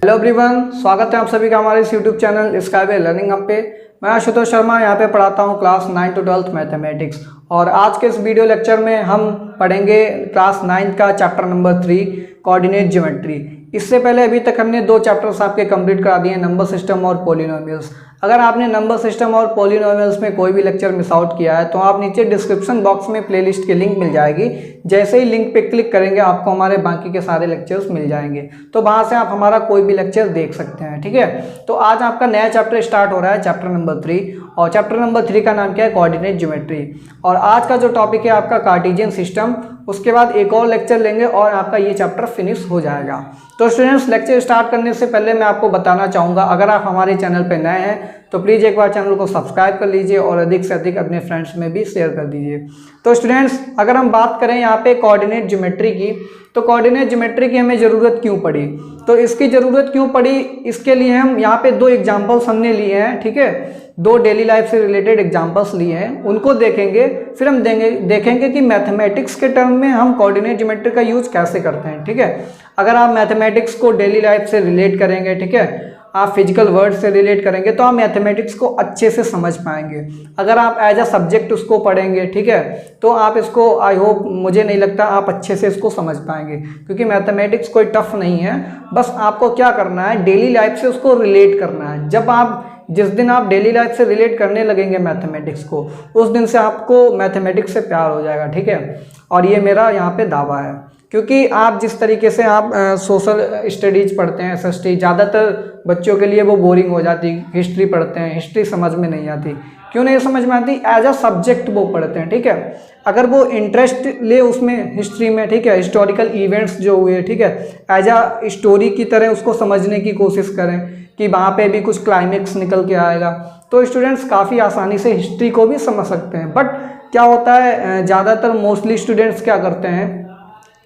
Hello everyone, स्वागत है आप सभी का हमारे इस YouTube channel skyway learning hub पे। मैं आशुतोष शर्मा यहाँ पे पढ़ाता हूँ क्लास 9 to 12 मैथमेटिक्स। और आज के इस वीडियो लेक्चर में हम पढ़ेंगे क्लास 9 का चैप्टर नंबर 3 कोऑर्डिनेट ज्योमेट्री। इससे पहले अभी तक हमने दो चैप्टर्स आपके कंप्लीट करा दिए, नंबर सिस्टम और पॉलिनोमियल्स। अगर आपने नंबर सिस्टम और पॉलिनोमियल्स में कोई भी लेक्चर मिस आउट किया है तो आप नीचे डिस्क्रिप्शन बॉक्स में प्लेलिस्ट की लिंक मिल जाएगी। जैसे ही लिंक पे क्लिक करेंगे आपको हमारे बाकी के सारे लेक्चर्स मिल जाएंगे, तो वहाँ से आप हमारा कोई भी लेक्चर देख सकते हैं। ठीक है, तो आज आपका नया चैप्टर स्टार्ट हो रहा है, चैप्टर नंबर 3। और चैप्टर नंबर 3 का नाम क्या है? Coordinate geometry. और आज का जो टॉपिक है आपका कार्टेशियन सिस्टम। उसके बाद एक और लेक्चर लेंगे और आपका ये चैप्टर फिनिश हो जाएगा। तो स्टूडेंट्स, लेक्चर स्टार्ट करने से पहले मैं आपको बताना चाहूँगा, अगर आप हमारे चैनल पर नए हैं तो प्लीज़ एक बार चैनल को सब्सक्राइब कर लीजिए और अधिक से अधिक अपने फ्रेंड्स में भी शेयर कर दीजिए। तो स्टूडेंट्स, अगर हम बात करें यहाँ पे कोऑर्डिनेट ज्योमेट्री की, तो कोऑर्डिनेट ज्योमेट्री की हमें ज़रूरत क्यों पड़ी? तो इसकी ज़रूरत क्यों पड़ी, इसके लिए हम यहाँ पे दो एग्जाम्पल्स हमने लिए हैं। ठीक है, दो डेली लाइफ से रिलेटेड एग्जाम्पल्स लिए हैं, उनको देखेंगे। फिर हम देखेंगे कि मैथमेटिक्स के टर्म में हम कोऑर्डिनेट ज्योमेट्री का यूज कैसे करते हैं। ठीक है, अगर आप मैथमेटिक्स को डेली लाइफ से रिलेट करेंगे, ठीक है, आप फिजिकल वर्ड से रिलेट करेंगे तो आप मैथमेटिक्स को अच्छे से समझ पाएंगे। अगर आप एज अ सब्जेक्ट उसको पढ़ेंगे, ठीक है, तो आप इसको, आई होप, मुझे नहीं लगता आप अच्छे से इसको समझ पाएंगे, क्योंकि मैथमेटिक्स कोई टफ नहीं है। बस आपको क्या करना है, डेली लाइफ से उसको रिलेट करना है। जिस दिन आप डेली लाइफ से रिलेट करने लगेंगे मैथमेटिक्स को, उस दिन से आपको मैथमेटिक्स से प्यार हो जाएगा। ठीक है, और ये मेरा यहाँ पे दावा है, क्योंकि आप जिस तरीके से आप सोशल स्टडीज पढ़ते हैं, SST, ज़्यादातर बच्चों के लिए वो बोरिंग हो जाती। हिस्ट्री पढ़ते हैं, हिस्ट्री समझ में नहीं आती। क्यों नहीं समझ में आती? एज अ सब्जेक्ट वो पढ़ते हैं। ठीक है, अगर वो इंटरेस्ट ले उसमें, हिस्ट्री में, ठीक है, हिस्टोरिकल इवेंट्स जो हुए, ठीक है, एज अ स्टोरी की तरह उसको समझने की कोशिश करें कि वहाँ पे भी कुछ क्लाइमेक्स निकल के आएगा, तो स्टूडेंट्स काफ़ी आसानी से हिस्ट्री को भी समझ सकते हैं। बट क्या होता है, ज़्यादातर मोस्टली स्टूडेंट्स क्या करते हैं,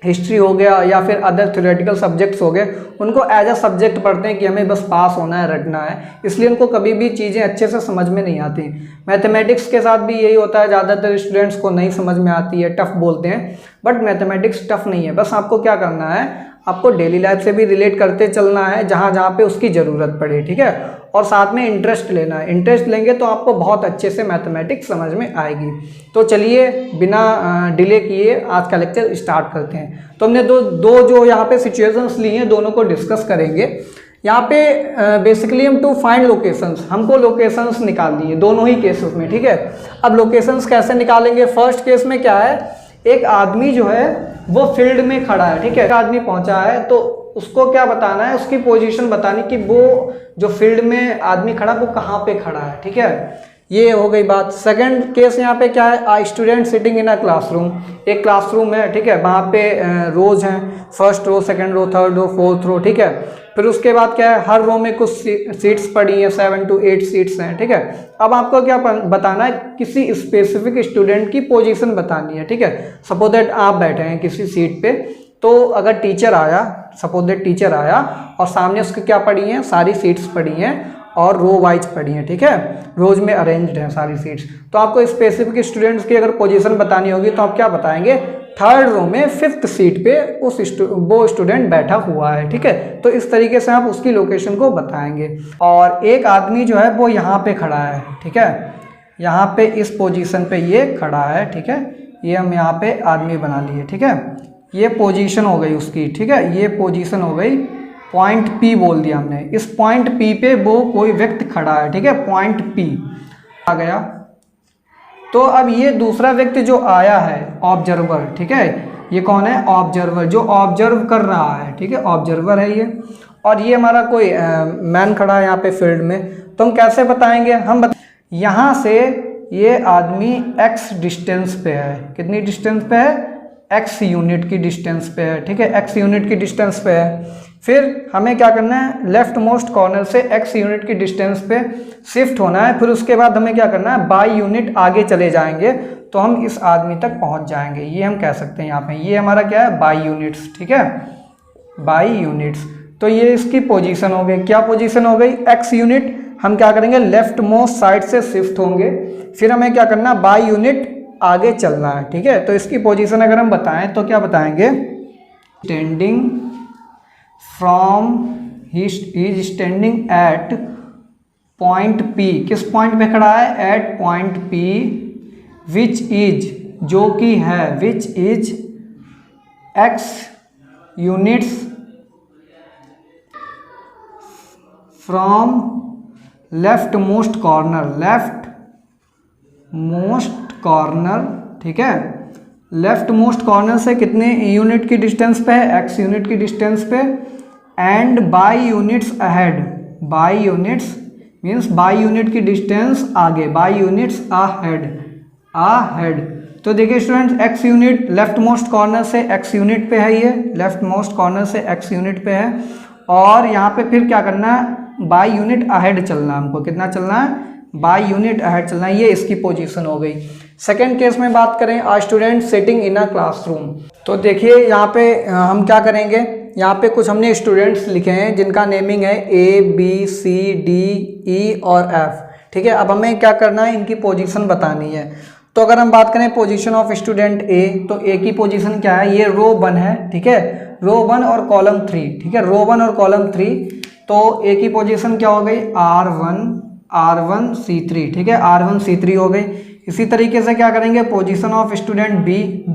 हिस्ट्री हो गया या फिर अदर थ्योरेटिकल सब्जेक्ट्स हो गए, उनको एज अ सब्जेक्ट पढ़ते हैं कि हमें बस पास होना है, रटना है, इसलिए उनको कभी भी चीज़ें अच्छे से समझ में नहीं आती। मैथमेटिक्स के साथ भी यही होता है, ज़्यादातर स्टूडेंट्स को नहीं समझ में आती है, टफ बोलते हैं। बट मैथमेटिक्स टफ नहीं है, बस आपको क्या करना है, आपको डेली लाइफ से भी रिलेट करते चलना है जहाँ जहाँ पे उसकी ज़रूरत पड़े। ठीक है, और साथ में इंटरेस्ट लेना है। इंटरेस्ट लेंगे तो आपको बहुत अच्छे से मैथमेटिक्स समझ में आएगी। तो चलिए बिना डिले किए आज का लेक्चर स्टार्ट करते हैं। तो हमने दो जो यहाँ पे सिचुएशंस ली हैं, दोनों को डिस्कस करेंगे। यहाँ पे बेसिकली हम टू फाइंड लोकेशंस, हमको लोकेशंस निकालनी है दोनों ही केसेस में। ठीक है, अब लोकेशंस कैसे निकालेंगे? फर्स्ट केस में क्या है, एक आदमी जो है वो फील्ड में खड़ा है। ठीक है, एक आदमी पहुंचा है तो उसको क्या बताना है, उसकी पोजीशन बतानी कि वो जो फील्ड में आदमी खड़ा वो कहाँ पे खड़ा है। ठीक है, ये हो गई बात। सेकंड केस यहाँ पे क्या है, a student sitting in a classroom. एक क्लासरूम है, ठीक है, वहाँ पे रोज हैं, first row, second row, third row, fourth row. ठीक है, फिर उसके बाद क्या है, हर रो में कुछ सीट्स पड़ी हैं, 7 to 8 सीट्स हैं। ठीक है, अब आपको क्या बताना है, किसी स्पेसिफिक स्टूडेंट की पोजीशन बतानी है। ठीक है, सपोज दैट आप बैठे हैं किसी सीट पे, तो अगर टीचर आया, सपोज दैट टीचर आया और सामने उसकी क्या पड़ी हैं, सारी सीट्स पड़ी हैं और रो वाइज पड़ी हैं। ठीक है, रोज में अरेंज्ड हैं सारी सीट्स। तो आपको स्पेसिफिक स्टूडेंट्स की अगर पोजीशन बतानी होगी तो आप क्या बताएंगे, थर्ड रो में 5th सीट पे वो स्टूडेंट बैठा हुआ है। ठीक है, तो इस तरीके से आप उसकी लोकेशन को बताएंगे। और एक आदमी जो है वो यहाँ पे खड़ा है। ठीक है, यहाँ पे इस पोजीशन पे ये खड़ा है। ठीक है, ये हम यहाँ पे आदमी बना लिए। ठीक है, ये पोजीशन हो गई उसकी। ठीक है, ये पोजीशन हो गई, पॉइंट P बोल दिया हमने। इस पॉइंट P पे वो कोई व्यक्ति खड़ा है। ठीक है, पॉइंट P आ गया। तो अब ये दूसरा व्यक्ति जो आया है, ऑब्जर्वर, ठीक है, ये कौन है, ऑब्जर्वर, जो ऑब्जर्व कर रहा है। ठीक है, ऑब्जर्वर है ये। और ये हमारा कोई मैन खड़ा है यहाँ पे फील्ड में। तो हम कैसे बताएंगे, यहाँ से ये आदमी x डिस्टेंस पे है। कितनी डिस्टेंस पे है, x यूनिट की डिस्टेंस पे है। ठीक है, x यूनिट की डिस्टेंस पे है। फिर हमें क्या करना है, लेफ्ट मोस्ट कॉर्नर से x यूनिट की डिस्टेंस पे शिफ्ट होना है। फिर उसके बाद हमें क्या करना है, बाई यूनिट आगे चले जाएंगे तो हम इस आदमी तक पहुंच जाएंगे। ये हम कह सकते हैं यहाँ पे, ये हमारा क्या है, बाई यूनिट्स। ठीक है, बाई यूनिट्स। तो ये इसकी पोजीशन हो गई। क्या पोजीशन हो गई, x यूनिट। हम क्या करेंगे, लेफ्ट मोस्ट साइड से शिफ्ट होंगे। फिर हमें क्या करना, बाई यूनिट आगे चलना है। ठीक है, तो इसकी पोजीशन अगर हम बताएं तो क्या बताएंगे, standing from is standing at point P, किस पॉइंट पे खड़ा है? At point P, which is, जो कि है, which is x units from left most corner, left most corner, ठीक है, लेफ्ट मोस्ट कॉर्नर से कितने यूनिट की डिस्टेंस पे है? x यूनिट की डिस्टेंस पे, and by units ahead, by units means by unit की डिस्टेंस आगे, बाई यूनिट्स अहेड, अहेड। तो देखिए students, x unit left most corner से x यूनिट पे है, ये लेफ्ट मोस्ट कॉर्नर से x यूनिट पे है, और यहाँ पे फिर क्या करना है? बाई यूनिट अहेड चलना है हमको। कितना चलना है? बाई यूनिट अहेड चलना है। ये इसकी पोजीशन हो गई। सेकेंड केस में बात करें, a student sitting in a classroom. तो देखिए यहाँ पे हम क्या करेंगे, यहाँ पे कुछ हमने स्टूडेंट्स लिखे हैं जिनका नेमिंग है A B C D E और F, ठीक है। अब हमें क्या करना है? इनकी पोजीशन बतानी है। तो अगर हम बात करें पोजीशन ऑफ स्टूडेंट A, तो A की पोजीशन क्या है? ये रो 1 है, ठीक है, रो 1 और कॉलम 3, ठीक है, रो 1 और कॉलम 3। तो A की पोजीशन क्या हो गई? R1 C3, ठीक है, R1 C3 हो गई। इसी तरीके से क्या करेंगे? पोजीशन ऑफ स्टूडेंट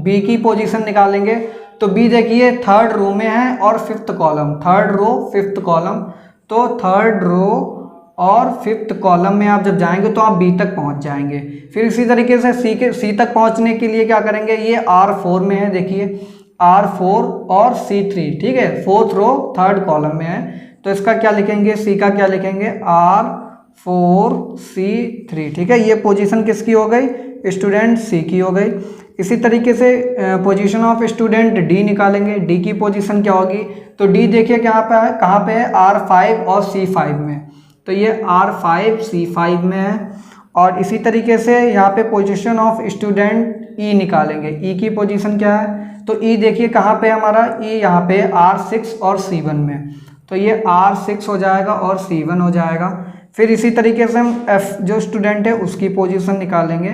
B की पोजीशन निकालेंगे। तो B देखिए थर्ड रो में है और fifth column, third row fifth column. तो थर्ड रो और फिफ्थ कॉलम में आप जब जाएंगे तो आप B तक पहुंच जाएंगे। फिर इसी तरीके से C तक पहुंचने के लिए क्या करेंगे? ये R4 में है, देखिए R4 और C3, ठीक है, फोर्थ रो थर्ड कॉलम में है। तो इसका क्या लिखेंगे? C का क्या लिखेंगे? R4 C3, ठीक है। ये पोजीशन किसकी हो गई? स्टूडेंट C की हो गई। इसी तरीके से पोजीशन ऑफ स्टूडेंट D निकालेंगे। D की पोजीशन क्या होगी? तो D देखिए क्या पे है, कहाँ पे है? R5 और C5 में। तो ये R5 C5 में है। और इसी तरीके से यहाँ पे पोजीशन ऑफ स्टूडेंट E निकालेंगे। E की पोजीशन क्या है? तो E देखिए कहाँ पे हमारा? E यहाँ पे R6 और C1 में। तो ये R6 हो जाएगा और C1 हो जाएगा। फिर इसी तरीके से हम F जो स्टूडेंट है उसकी पोजीशन निकालेंगे।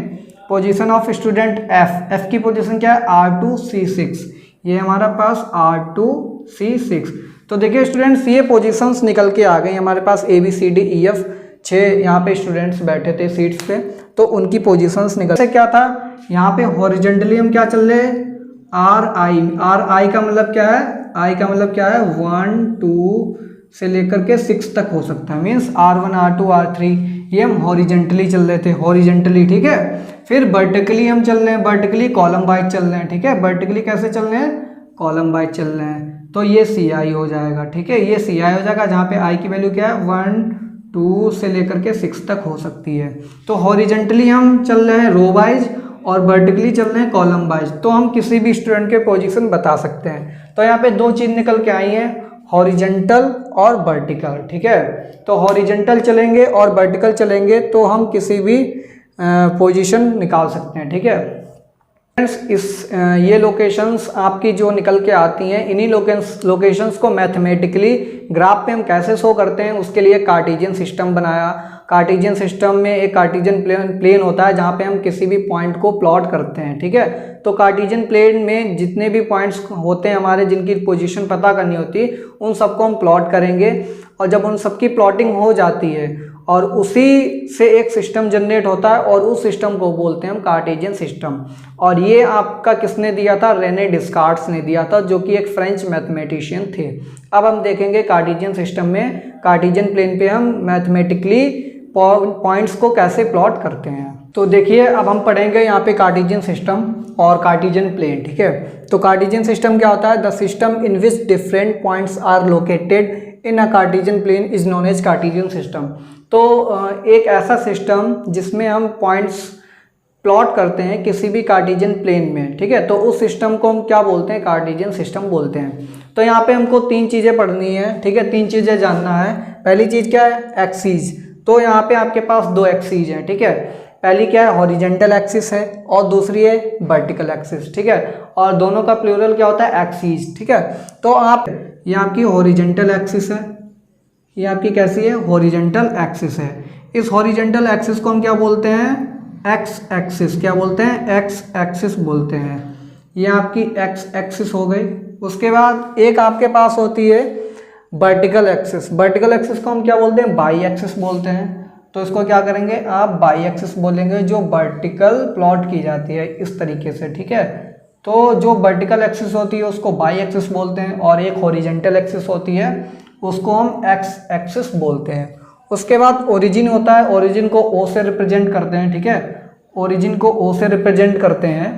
पोजीशन ऑफ स्टूडेंट F की पोजीशन क्या है? R2 C6, ये हमारा पास R2 C6। तो देखिए स्टूडेंट्स, ये पोजीशंस निकल के आ गई हमारे पास। A B C D E F 6 यहाँ पे स्टूडेंट्स बैठे थे सीट्स पे, तो उनकी पोजीशंस निकल से क्या था? यहाँ पे हॉरिजेंटली हम क्या चल रहे हैं? R I का मतलब क्या है? I का मतलब क्या है? 1 2 से लेकर के 6 तक हो सकता है, मीन्स R1 R2 R3, ये हम हॉरिजेंटली चल रहे थे, हॉरिजेंटली, ठीक है। फिर वर्टिकली हम चल रहे हैं, वर्टिकली कॉलम वाइज चल रहे हैं, ठीक है। वर्टिकली कैसे चल रहे हैं? कॉलम वाइज चल रहे हैं। तो ये CI हो जाएगा, ठीक है, ये CI हो जाएगा, जहाँ पे I की वैल्यू क्या है? 1 2 से लेकर के 6 तक हो सकती है। तो हॉरिजेंटली हम चल रहे हैं रो वाइज और वर्टिकली चल रहे हैं कॉलम वाइज। तो हम किसी भी स्टूडेंट के पोजीशन बता सकते हैं। तो यहाँ पे दो चीज़ निकल के आई हैं, हॉरिजेंटल और वर्टिकल, ठीक है। तो हॉरिजेंटल चलेंगे और वर्टिकल चलेंगे तो हम किसी भी पोजीशन निकाल सकते हैं, ठीक है। फ्रेंड्स, ये लोकेशंस आपकी जो निकल के आती हैं, इन्हीं लोकेशंस को मैथमेटिकली ग्राफ पे हम कैसे शो करते हैं, उसके लिए कार्टेशियन सिस्टम बनाया। कार्टेशियन सिस्टम में एक कार्टेशियन प्लेन होता है जहाँ पे हम किसी भी पॉइंट को प्लॉट करते हैं, ठीक है। तो कार्टेशियन प्लेन में जितने भी पॉइंट्स होते हैं हमारे, जिनकी पोजीशन पता करनी होती है, उन सबको हम प्लॉट करेंगे। और जब उन सबकी प्लॉटिंग हो जाती है और उसी से एक सिस्टम जनरेट होता है और उस सिस्टम को बोलते हैं हम कार्टेशियन सिस्टम। और ये आपका किसने दिया था? रेने डिस्कार्ड्स ने दिया था, जो कि एक फ्रेंच मैथमेटिशियन थे। अब हम देखेंगे कार्टेशियन सिस्टम में, कार्टेशियन प्लेन पे हम मैथमेटिकली पॉइंट्स को कैसे प्लॉट करते हैं। तो देखिए अब हम पढ़ेंगे यहाँ पे कार्टेशियन सिस्टम और कार्टेशियन प्लेन, ठीक है। तो कार्टेशियन सिस्टम क्या होता है? The system in which different points are located in a Cartesian plane is known as Cartesian system. तो एक ऐसा सिस्टम जिसमें हम पॉइंट्स प्लॉट करते हैं किसी भी कार्टेशियन प्लेन में, ठीक है, तो उस सिस्टम को हम क्या बोलते हैं? कार्टेशियन सिस्टम बोलते हैं। तो यहाँ पे हमको तीन चीज़ें पढ़नी है, ठीक है, तीन चीज़ें जानना है। पहली चीज़ क्या है? एक्सीज। तो यहाँ पे आपके पास दो एक्सीज हैं, ठीक है। पहली क्या है? हॉरिजेंटल एक्सिस है और दूसरी है वर्टिकल एक्सिस, ठीक है। और दोनों का प्लूरल क्या होता है? एक्सीज, ठीक है। तो आप ये आपकी हॉरिजेंटल एक्सिस है, ये आपकी कैसी है? हॉरिजेंटल एक्सिस है। इस हॉरिजेंटल एक्सिस को हम क्या बोलते हैं? X axis. क्या बोलते हैं? एक्स एक्सिस बोलते हैं। ये आपकी एक्स एक्सिस हो गई। उसके बाद एक आपके पास होती है वर्टिकल एक्सिस, वर्टिकल एक्सिस को हम क्या बोलते हैं, बाई एक्सिस बोलते हैं। तो इसको क्या करेंगे आप, बाई एक्सिस बोलेंगे, जो वर्टिकल प्लॉट की जाती है इस तरीके से, ठीक है। तो जो वर्टिकल एक्सिस होती है उसको बाई एक्सिस बोलते हैं, और एक हॉरिजेंटल एक्सिस होती है उसको हम एक्स एक्सिस बोलते हैं। उसके बाद ओरिजिन होता है, ओरिजिन को ओ से रिप्रेजेंट करते हैं, ठीक है, ओरिजिन को ओ से रिप्रेजेंट करते हैं।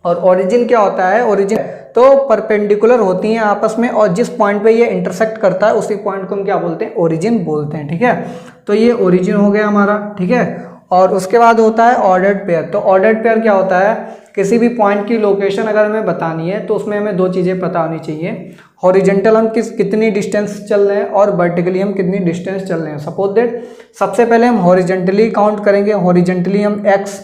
और ओरिजिन क्या होता है, ओरिजिन तो परपेंडिकुलर होती हैं आपस में, और जिस पॉइंट पे ये इंटरसेक्ट करता है उसी पॉइंट को हम क्या बोलते हैं, ओरिजिन बोलते हैं, ठीक है। तो ये ओरिजिन हो गया हमारा, ठीक है। और उसके बाद होता है ऑर्डर्ड पेयर। तो ऑर्डर्ड पेयर क्या होता है, किसी भी पॉइंट की लोकेशन अगर हमें बतानी है तो उसमें हमें दो चीज़ें पता होनी चाहिए, हॉरिजेंटल हम कितनी डिस्टेंस चल रहे हैं और वर्टिकली हम कितनी डिस्टेंस चल रहे हैं। सपोज दैट सबसे पहले हम हॉरिजेंटली काउंट करेंगे, हॉरिजेंटली हम एक्स,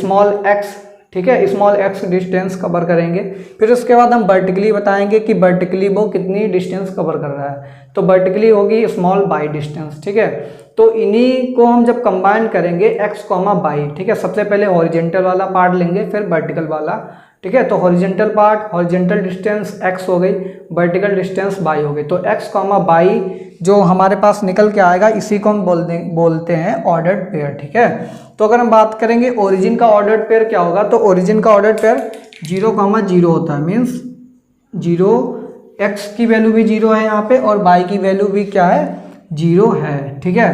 स्मॉल एक्स, ठीक है, स्मॉल एक्स डिस्टेंस कवर करेंगे। फिर उसके बाद हम वर्टिकली बताएंगे कि वर्टिकली वो कितनी डिस्टेंस कवर कर रहा है, तो वर्टिकली होगी स्मॉल बाई डिस्टेंस, ठीक है। तो इन्हीं को हम जब कंबाइन करेंगे एक्स कॉमा बाई, ठीक है, सबसे पहले हॉरिजेंटल वाला पार्ट लेंगे फिर वर्टिकल वाला, ठीक है। तो horizontal part, horizontal distance x हो गई, वर्टिकल डिस्टेंस बाई हो गई। तो एक्स कॉमा बाई जो हमारे पास निकल के आएगा इसी को हम बोलते हैं ऑर्डर्ड पेयर, ठीक है। तो अगर हम बात करेंगे ओरिजिन का ऑर्डर्ड पेयर क्या होगा, तो ओरिजिन का ऑर्डर्ड पेयर 0,0 होता है, मीन्स 0, एक्स की वैल्यू भी 0 है यहाँ पे और बाई की वैल्यू भी क्या है, 0 है, ठीक है।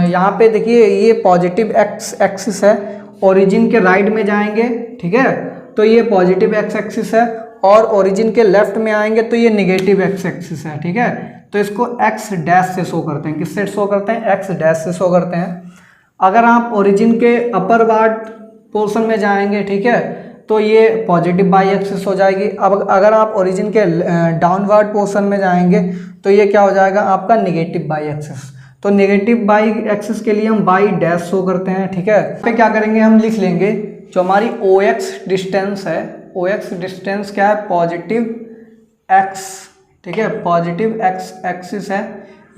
यहाँ पे देखिए ये पॉजिटिव एक्स एक्सिस है, ओरिजिन के राइट में जाएंगे, ठीक है, तो ये पॉजिटिव एक्स एक्सिस है, और ओरिजिन के लेफ्ट में आएंगे तो ये निगेटिव एक्स एक्सिस है, ठीक है। तो इसको एक्स डैश से शो करते हैं, किससे शो करते हैं, एक्स डैश से शो करते हैं। अगर आप ओरिजिन के अपर वार्ड पोर्शन में जाएंगे, ठीक है, तो ये पॉजिटिव बाई एक्सिस हो जाएगी। अब अगर आप ओरिजिन के डाउनवर्ड पोर्शन में जाएंगे तो ये क्या हो जाएगा आपका, निगेटिव बाई एक्सिस। तो निगेटिव बाई एक्सिस के लिए हम बाई डैश शो करते हैं, ठीक है। फिर क्या करेंगे, हम लिख लेंगे जो हमारी ओ एक्स डिस्टेंस है, ओ एक्स डिस्टेंस क्या है, पॉजिटिव एक्स, ठीक है, पॉजिटिव एक्स एक्सिस है,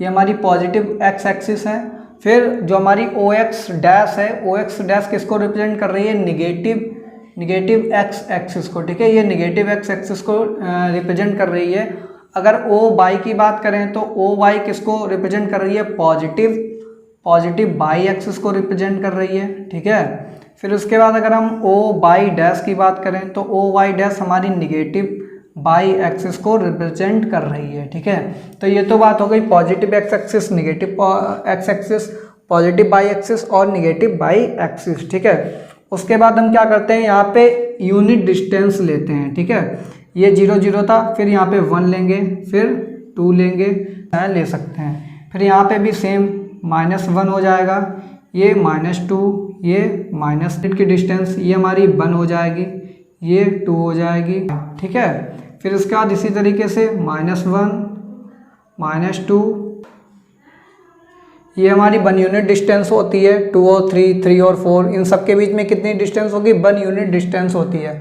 ये हमारी पॉजिटिव एक्स एक्सिस है। फिर जो हमारी ओ एक्स डैश है, ओ एक्स डैश किसको रिप्रेजेंट कर रही है, निगेटिव एक्स एक्सिस को, ठीक है, ये निगेटिव एक्स एक्सिस को रिप्रेजेंट कर रही है। अगर ओ वाई की बात करें तो ओ वाई किसको रिप्रेजेंट कर रही है, पॉजिटिव बाई एक्सिस को रिप्रेजेंट कर रही है, ठीक है। फिर उसके बाद अगर हम ओ वाई डैश की बात करें तो ओ वाई डैश हमारी निगेटिव बाई एक्सिस को रिप्रेजेंट कर रही है, ठीक है। तो ये तो बात हो गई positive x axis, negative x axis, positive by axis और निगेटिव बाई एक्सिस, ठीक है। उसके बाद हम क्या करते हैं, यहाँ पे यूनिट डिस्टेंस लेते हैं, ठीक है। ये 0 0 था, फिर यहाँ पे 1 लेंगे, फिर 2 लेंगे, ले सकते हैं। फिर यहाँ पे भी सेम -1 हो जाएगा, ये -2, ये माइनस की डिस्टेंस ये हमारी 1 हो जाएगी, ये 2 हो जाएगी, ठीक है। फिर उसके बाद इसी तरीके से -1 -2, ये हमारी 1 यूनिट डिस्टेंस होती है। 2 और 3, 3 और 4, इन सब के बीच में कितनी डिस्टेंस होगी, 1 यूनिट डिस्टेंस होती है,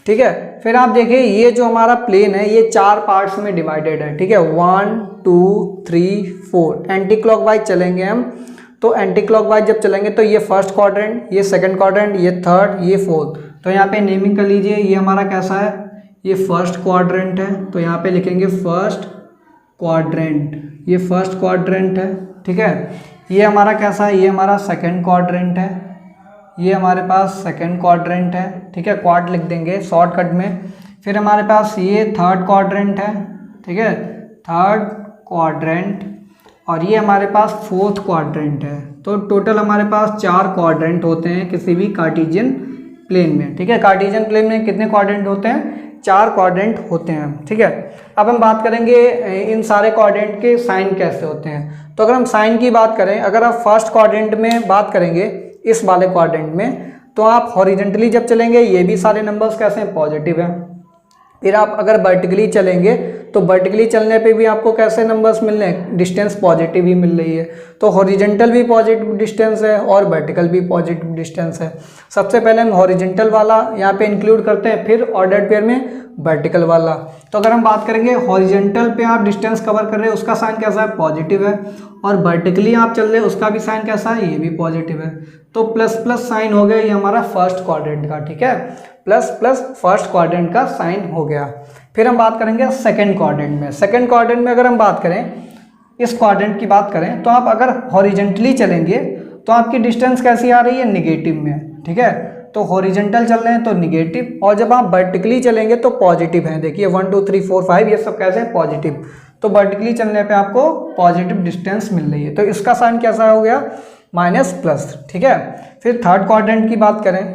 ठीक है। फिर आप देखिए ये जो हमारा प्लेन है ये 4 पार्ट्स में डिवाइडेड है, ठीक है, 1 2 3 4। एंटी क्लॉकवाइज चलेंगे हम, तो एंटी क्लॉकवाइज जब चलेंगे तो ये फर्स्ट क्वाड्रेंट, ये सेकंड क्वाड्रेंट, ये थर्ड, ये फोर्थ। तो यहाँ पे नेमिंग कर लीजिए, ये हमारा कैसा है, ये फर्स्ट क्वाड्रेंट है, तो यहाँ पे लिखेंगे फर्स्ट क्वाड्रेंट, ये फर्स्ट क्वाड्रेंट है, ठीक है। ये हमारा कैसा है, ये हमारा सेकंड क्वाड्रेंट है, ये हमारे पास सेकंड क्वाड्रेंट है, ठीक है, क्वाड लिख देंगे शॉर्टकट में। फिर हमारे पास ये थर्ड क्वाड्रेंट है, ठीक है, थर्ड क्वाड्रेंट, और ये हमारे पास फोर्थ क्वाड्रेंट है। तो टोटल हमारे पास 4 क्वाड्रेंट होते हैं किसी भी कार्टेशियन प्लेन में, ठीक है। कार्टेशियन प्लेन में कितने क्वाड्रेंट होते हैं, 4 क्वाड्रेंट होते हैं, ठीक है। अब हम बात करेंगे इन सारे क्वाड्रेंट के साइन कैसे होते हैं। तो अगर हम साइन की बात करें, अगर आप फर्स्ट क्वाड्रेंट में बात करेंगे इस वाले क्वाड्रेंट में, तो आप हॉरिजेंटली जब चलेंगे ये भी सारे नंबर्स कैसे हैं, पॉजिटिव हैं। फिर आप अगर वर्टिकली चलेंगे तो वर्टिकली चलने पे भी आपको कैसे नंबर्स मिल रहे हैं, डिस्टेंस पॉजिटिव ही मिल रही है। तो हॉरिजेंटल भी पॉजिटिव डिस्टेंस है और वर्टिकल भी पॉजिटिव डिस्टेंस है। सबसे पहले हम हॉरिजेंटल वाला यहाँ पे इंक्लूड करते हैं, फिर ऑर्डर्ड पेयर में वर्टिकल वाला। तो अगर हम बात करेंगे हॉरिजेंटल पे आप डिस्टेंस कवर कर रहे हैं उसका साइन कैसा है, पॉजिटिव है, और वर्टिकली आप चल रहे हैं उसका भी साइन कैसा है, ये भी पॉजिटिव है। तो प्लस प्लस साइन हो गया ये हमारा फर्स्ट क्वाड्रेंट का, ठीक है। प्लस प्लस फर्स्ट क्वाड्रेंट का साइन हो गया। फिर हम बात करेंगे सेकंड क्वाड्रेंट में। सेकंड क्वाड्रेंट में अगर हम बात करें, इस क्वाड्रेंट की बात करें, तो आप अगर हॉरिजेंटली चलेंगे तो आपकी डिस्टेंस कैसी आ रही है, निगेटिव में, ठीक है। तो हॉरिजेंटल चल रहे हैं तो निगेटिव, और जब आप वर्टिकली चलेंगे तो पॉजिटिव है। देखिए 1 2 3 4 5 ये सब कैसे हैं, पॉजिटिव। तो वर्टिकली चलने पे आपको पॉजिटिव डिस्टेंस मिल रही है, तो इसका साइन कैसा हो गया, माइनस प्लस, ठीक है। फिर थर्ड क्वाड्रेंट की बात करें,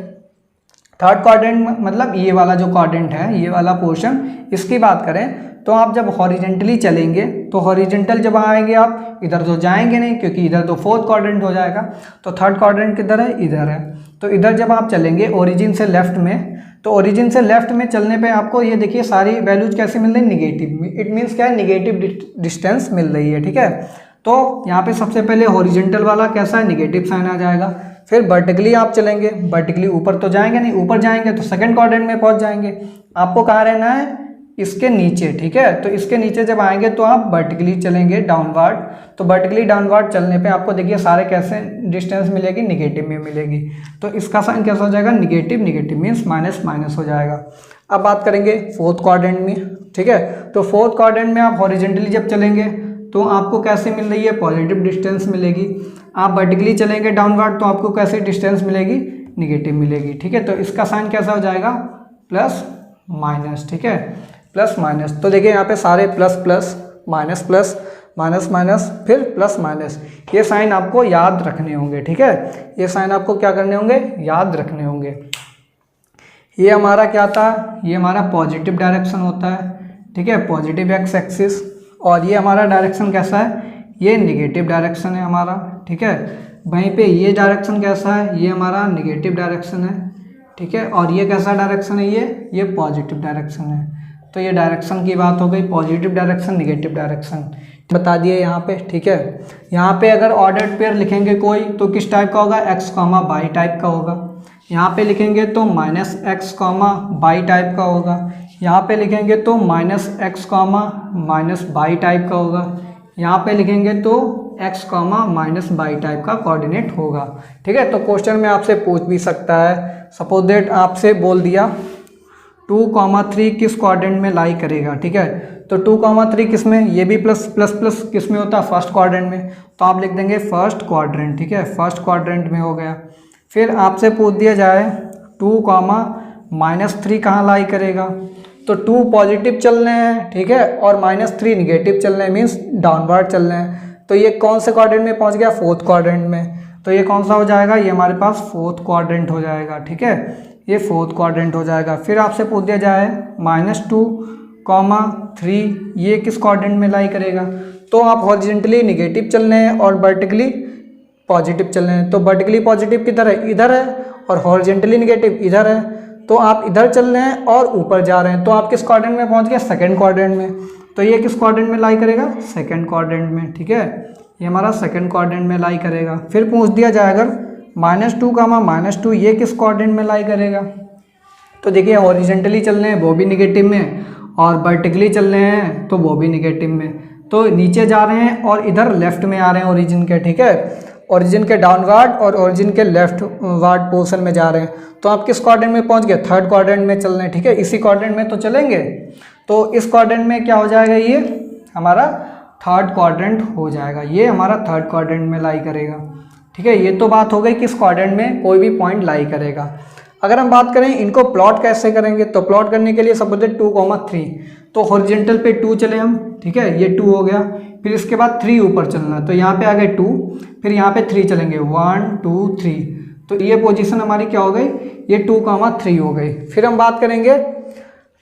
थर्ड क्वाड्रेंट मतलब ये वाला जो क्वाड्रेंट है, ये वाला पोर्शन, इसकी बात करें तो आप जब हॉरिजेंटली चलेंगे तो हॉरिजेंटल जब आएंगे आप इधर तो जाएंगे नहीं, क्योंकि इधर तो फोर्थ क्वाड्रेंट हो जाएगा। तो थर्ड क्वाड्रेंट किधर है, इधर है। तो इधर जब आप चलेंगे ओरिजिन से लेफ्ट में, तो ओरिजिन से लेफ्ट में चलने पे आपको ये देखिए सारी वैल्यूज कैसे मिल रही है, निगेटिव। इट मीन्स क्या है, निगेटिव डिस्टेंस मिल रही है, ठीक है। तो यहाँ पे सबसे पहले हॉरिजेंटल वाला कैसा है, निगेटिव साइन आ जाएगा। फिर वर्टिकली आप चलेंगे, वर्टिकली ऊपर तो जाएंगे नहीं, ऊपर जाएंगे तो सेकंड क्वाड्रेंट में पहुंच जाएंगे। आपको कहाँ रहना है, इसके नीचे, ठीक है। तो इसके नीचे जब आएंगे तो आप वर्टिकली चलेंगे डाउनवर्ड, तो वर्टिकली डाउनवर्ड चलने पे आपको देखिए सारे कैसे डिस्टेंस मिलेगी, निगेटिव में मिलेगी। तो इसका साइन कैसा हो जाएगा, negative, negative means minus minus हो जाएगा। अब बात करेंगे फोर्थ क्वाड्रेंट में, ठीक है। तो फोर्थ क्वाड्रेंट में आप हॉरिजेंटली जब चलेंगे तो आपको कैसे मिल रही है, पॉजिटिव डिस्टेंस मिलेगी। आप वर्टिकली चलेंगे डाउनवर्ड तो आपको कैसे डिस्टेंस मिलेगी, निगेटिव मिलेगी, ठीक है। तो इसका साइन कैसा हो जाएगा, प्लस माइनस, ठीक है, प्लस माइनस। तो देखिए यहाँ पे सारे plus plus minus plus minus minus फिर प्लस माइनस, ये साइन आपको याद रखने होंगे, ठीक है। ये साइन आपको क्या करने होंगे, याद रखने होंगे। ये हमारा क्या था, ये हमारा पॉजिटिव डायरेक्शन होता है, ठीक है, पॉजिटिव एक्स एक्सिस। और ये हमारा डायरेक्शन कैसा है, ये निगेटिव डायरेक्शन है हमारा, ठीक है। वहीं पे ये डायरेक्शन कैसा है, ये हमारा निगेटिव डायरेक्शन है, ठीक है। और ये कैसा डायरेक्शन है, ये पॉजिटिव डायरेक्शन है। तो ये डायरेक्शन की बात हो गई, पॉजिटिव डायरेक्शन, निगेटिव डायरेक्शन बता दिए यहाँ पे, ठीक है। यहाँ पे अगर ऑर्डर्ड पेयर लिखेंगे कोई तो किस टाइप का होगा, एक्स कॉमा बाई टाइप का होगा। यहाँ पे लिखेंगे तो minus x comma by type का होगा। यहाँ पे लिखेंगे तो minus x comma minus by type का होगा। यहाँ पे लिखेंगे तो x comma minus by type का कोऑर्डिनेट होगा, ठीक है। तो क्वेश्चन में आपसे पूछ भी सकता है, सपोज दैट आपसे बोल दिया 2,3 किस क्वाड्रेंट में लाई करेगा, ठीक है। तो 2,3 किस में, ये भी प्लस प्लस प्लस किस में होता है, फर्स्ट क्वाड्रेंट में। तो आप लिख देंगे फर्स्ट क्वाड्रेंट, ठीक है, फर्स्ट क्वाड्रेंट में हो गया। फिर आपसे पूछ दिया जाए 2,-3 कहाँ लाई करेगा, तो 2 पॉजिटिव चल रहे हैं, ठीक है, और -3 निगेटिव चल रहे हैं, मीन्स डाउनवर्ड चल रहे हैं। तो ये कौन से क्वाड्रेंट में पहुंच गया, फोर्थ क्वाड्रेंट में। तो ये कौन सा हो जाएगा, ये हमारे पास फोर्थ क्वाड्रेंट हो जाएगा, ठीक है, ये फोर्थ क्वाड्रेंट हो जाएगा। फिर आपसे पूछ दिया जाए -2,3 ये किस क्वाड्रेंट में लाई करेगा। तो आप हॉरिजॉन्टली निगेटिव चल रहे हैं और वर्टिकली पॉजिटिव चल रहे हैं। तो वर्टिकली पॉजिटिव किधर है, इधर है, और हॉरिजॉन्टली निगेटिव इधर है। तो आप इधर चल रहे हैं और ऊपर जा रहे हैं, तो आप किस क्वाड्रेंट में पहुंच गए, सेकंड क्वाड्रेंट में। तो ये किस क्वाड्रेंट में लाई करेगा, सेकंड क्वाड्रेंट में, ठीक है, ये हमारा सेकंड क्वाड्रेंट में लाई करेगा। फिर पूछ दिया जाए अगर -2, ये किस क्वाड्रेंट में लाई करेगा। तो देखिए हॉरिजॉन्टली चल रहे हैं वो भी निगेटिव में, और वर्टिकली चल रहे हैं तो वो भी निगेटिव में। तो नीचे जा रहे हैं और इधर लेफ्ट में आ रहे हैं ओरिजिन के, ठीक है, ओरिजिन के डाउनवर्ड और ओरिजिन के लेफ्ट वार्ड पोर्शन में जा रहे हैं। तो आप किस क्वाड्रेंट में पहुंच गए, थर्ड क्वाड्रेंट में चल रहे हैं, ठीक है, इसी क्वाड्रेंट में तो चलेंगे। तो इस क्वाड्रेंट में क्या हो जाएगा, ये हमारा थर्ड क्वाड्रेंट हो जाएगा, ये हमारा थर्ड क्वाड्रेंट में लाई करेगा, ठीक है। ये तो बात हो गई किस क्वाड्रेंट में कोई भी पॉइंट लाई करेगा। अगर हम बात करें इनको प्लॉट कैसे करेंगे, तो प्लॉट करने के लिए सपोज 2,3 तो हॉरिजॉन्टल पे 2 चले हम, ठीक है, ये 2 हो गया। फिर इसके बाद 3 ऊपर चलना, तो यहाँ पे आ गए 2, फिर यहाँ पे 3 चलेंगे, 1 2 3। तो ये पोजीशन हमारी क्या हो गई, ये 2,3 हो गई। फिर हम बात करेंगे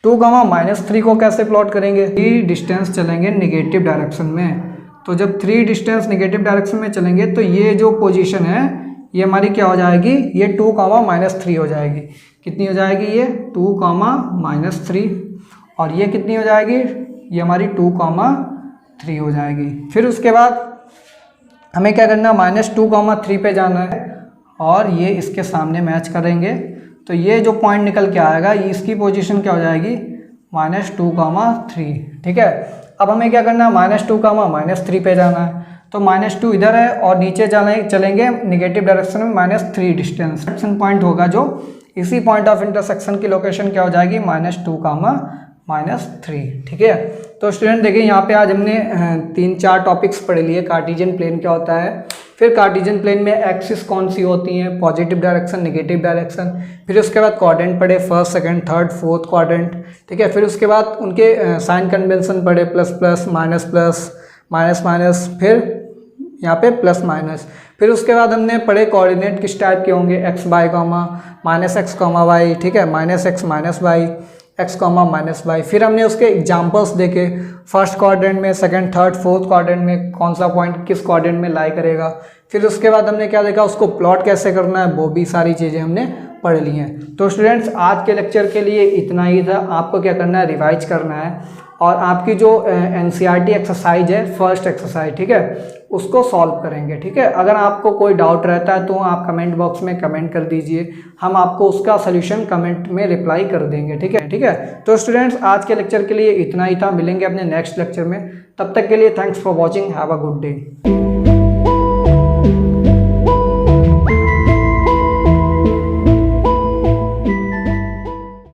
2,-3 को कैसे प्लॉट करेंगे, 3 डिस्टेंस चलेंगे निगेटिव डायरेक्शन में। तो जब 3 डिस्टेंस निगेटिव डायरेक्शन में चलेंगे तो ये जो पोजीशन है ये हमारी क्या हो जाएगी, ये 2,-3 हो जाएगी। कितनी हो जाएगी, ये 2,-3, और ये कितनी हो जाएगी, ये हमारी 2,3 हो जाएगी। फिर उसके बाद हमें क्या करना, -2,3 पे जाना है और ये इसके सामने मैच करेंगे। तो ये जो पॉइंट निकल के आएगा इसकी पोजीशन क्या हो जाएगी, -2,3, ठीक है। अब हमें क्या करना है, -2,-3 पे जाना है। तो -2 इधर है और नीचे चलेंगे निगेटिव डायरेक्शन में -3 डिस्टेंस पॉइंट होगा जो इसी पॉइंट ऑफ इंटरसेक्शन की लोकेशन क्या हो जाएगी -2, -3। ठीक है, तो स्टूडेंट देखिए यहाँ पे आज हमने 3-4 टॉपिक्स पढ़ लिए। कार्टेशियन प्लेन क्या होता है, फिर कार्टेशियन प्लेन में एक्सिस कौन सी होती हैं, पॉजिटिव डायरेक्शन, नेगेटिव डायरेक्शन, फिर उसके बाद क्वाड्रेंट पढ़े, first, second, third, fourth quadrant. ठीक है, फिर उसके बाद उनके साइन कन्वेंशन पढ़े, plus plus, minus plus, minus minus, फिर यहाँ पे प्लस माइनस। फिर उसके बाद हमने पढ़े कोऑर्डिनेट किस टाइप के होंगे, x by comma -x, y. ठीक है, -x -y, x, -y। फिर हमने उसके एग्जाम्पल्स देखे, फर्स्ट क्वाड्रेंट में, सेकंड, थर्ड, फोर्थ क्वाड्रेंट में कौन सा पॉइंट किस क्वाड्रेंट में लाई करेगा। फिर उसके बाद हमने क्या देखा, उसको प्लॉट कैसे करना है, वो भी सारी चीज़ें हमने पढ़ ली हैं। तो स्टूडेंट्स आज के लेक्चर के लिए इतना ही था। आपको क्या करना है, रिवाइज करना है और आपकी जो NCERT एक्सरसाइज है, फर्स्ट एक्सरसाइज, ठीक है, उसको सॉल्व करेंगे। ठीक है, अगर आपको कोई डाउट रहता है तो आप कमेंट बॉक्स में कमेंट कर दीजिए, हम आपको उसका सोल्यूशन कमेंट में रिप्लाई कर देंगे। ठीक है, ठीक है। तो स्टूडेंट्स आज के लेक्चर के लिए इतना ही था, मिलेंगे अपने नेक्स्ट लेक्चर में। तब तक के लिए thanks for watching, have a good day.